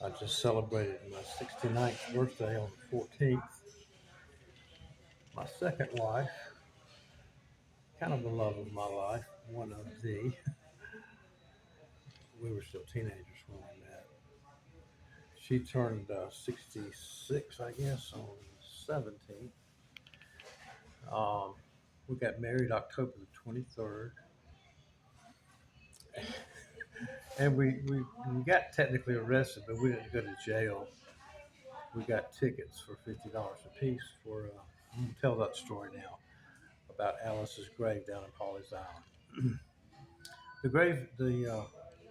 I just celebrated my 69th birthday on the 14th. My second wife, kind of the love of my life, one of the, we were still teenagers when we met. She turned 66, I guess, on 17th. Um, we got married October the 23rd. And we got technically arrested, but we didn't go to jail. We got tickets for $50 a piece for, I'm going to tell that story now about Alice's grave down in Pawleys Island.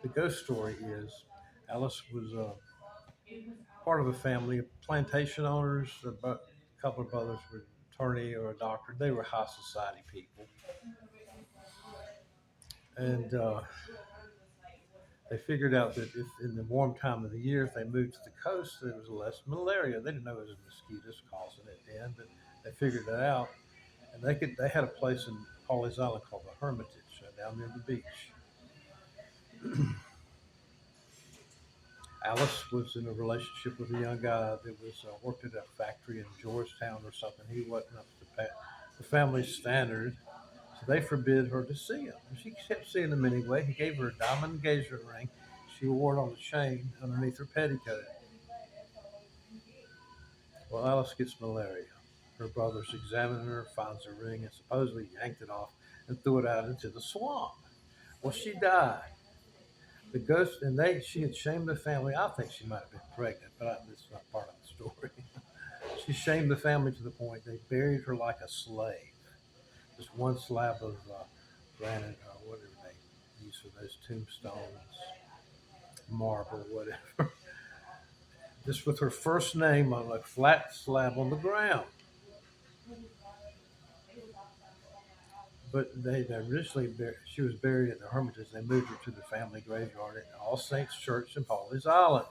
The ghost story is Alice was part of a family of plantation owners. A couple of brothers were an attorney or a doctor. They were high society people, and they figured out that if in the warm time of the year, if they moved to the coast, there was less malaria. They didn't know it was mosquitoes causing it then, but they figured it out, and they had a place in Pawleys Island called the Hermitage down near the beach. Alice was in a relationship with a young guy that was worked at a factory in Georgetown or something. He wasn't up to the family's standard, so they forbid her to see him. She kept seeing him anyway. He gave her a diamond engagement ring. She wore it on a chain underneath her petticoat. Well, Alice gets malaria. Her brothers examine her, finds her ring, and supposedly yanked it off and threw it out into the swamp. Well, she died. The ghost and she had shamed the family. I think she might have been pregnant, but this is not part of the story. She shamed the family to the point they buried her like a slave. Just one slab of granite or whatever they use for those tombstones, marble, whatever. Just with her first name on a flat slab on the ground. But they originally she was buried at the Hermitage. They moved her to the family graveyard at All Saints Church in Pawleys Island.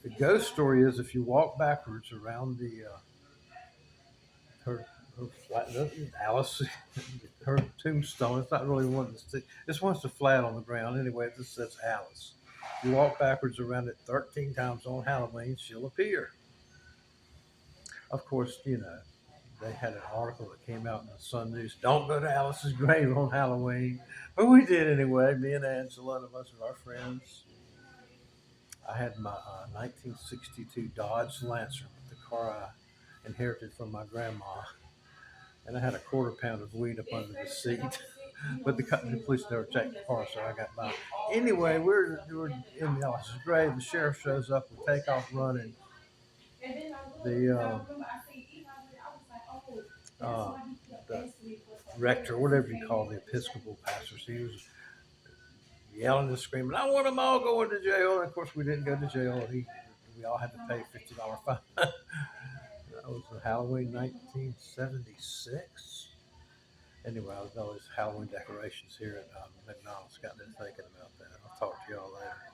The ghost story is if you walk backwards around the her her flat Alice her tombstone. It's not really one that's this one's the flat on the ground anyway. It just says Alice. You walk backwards around it 13 times on Halloween, she'll appear. Of course, they had an article that came out in the Sun News. Don't go to Alice's grave on Halloween, but we did anyway. Me and Angela and a bunch of our friends. I had my 1962 Dodge Lancer, the car I inherited from my grandma, and I had a quarter pound of weed up under the seat. But the police never checked the car, so I got by. Anyway, we're in Alice's grave. The sheriff shows up. We take off running. The uh, the rector, whatever you call the Episcopal pastors, he was yelling and screaming, "I want them all going to jail!" And of course, we didn't go to jail. We all had to pay $50 fine. That was Halloween 1976. Anyway, I was all these Halloween decorations here at McDonald's. Got me thinking about that. I'll talk to y'all later.